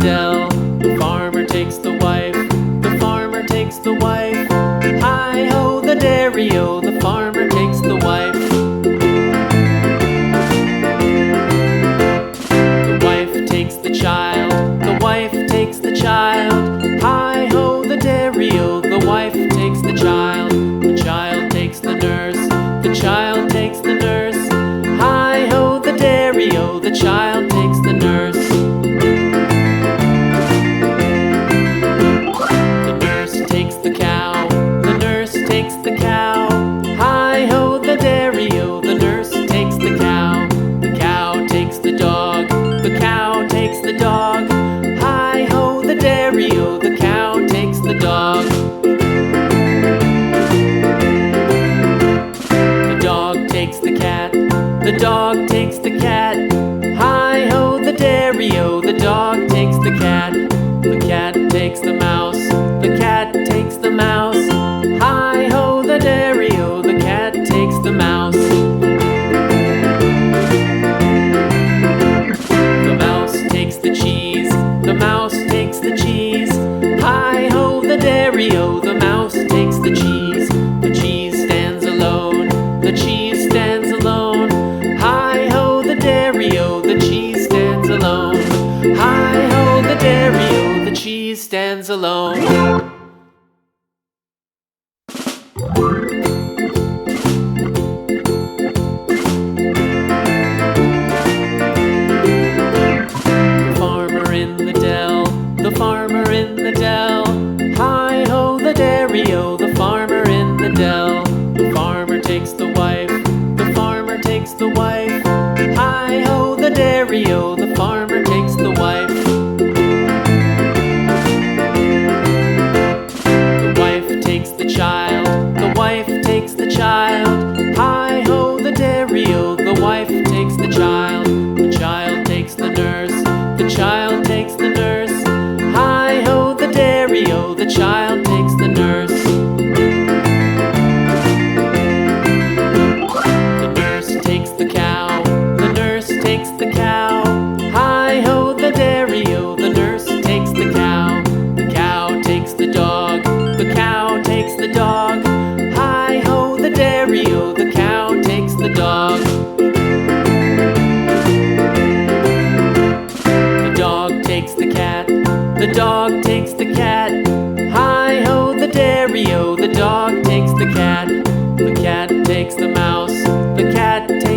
dell. The farmer takes the wife, the farmer takes the wife. Hi-ho, the dairy-o, the farmer takes the wife. The wife takes the child, the wife takes the child. Hi-ho, the dairy-o, the wife takes the child. The child takes the nurse, the child takes the nurse. Hi-ho, the dairy-o, the child takes the nurse. The nurse takes the cow, the nurse takes the cow. Hi-ho, the dairy-o, the nurse takes the cow. The cow takes the dog, the cow takes the dog. Hi-ho, the dairy-o, the cow takes the dog. The dog takes the cat, the dog takes the cat. Hi-ho, the dairy-o, the dog takes the cat. The cat takes the mouse, the cat takes the mouse. Hi-ho, the dairy-o, the cat takes the mouse. The mouse takes the cheese, the mouse takes the cheese. Hi-ho, the dairy-o, the mouse takes the cheese. The cheese stands alone, the cheese stands alone. Hi-ho, the dairy-o, the cheese stands alone. Hi-ho, the dairy-o, the cheese stands alone. The farmer in the dell, the farmer in the dell. Hi-ho, the dairy-o, the farmer in the dell. The farmer takes the wife, the farmer takes the wife. Hi-ho, the dairy-o, the farmer takes the wife. The wife takes the child, the wife takes the child. Hi-ho, the dairy-o, the wife takes the child. The child takes the nurse, the child takes the nurse. Hi-ho, the dairy-o, the child takes the nurse. The nurse takes the cow, the nurse takes the cow. Hi-ho, the dairy-o, the nurse takes the cow. The cow takes the dog, the cow takes the dog. Hi-ho, the dairy-o, the cow takes the dog. The dog takes the cat, the dog takes the cat. Hi-ho, the dairy-o, the dog takes the cat. The cat takes the mouse, the cat takes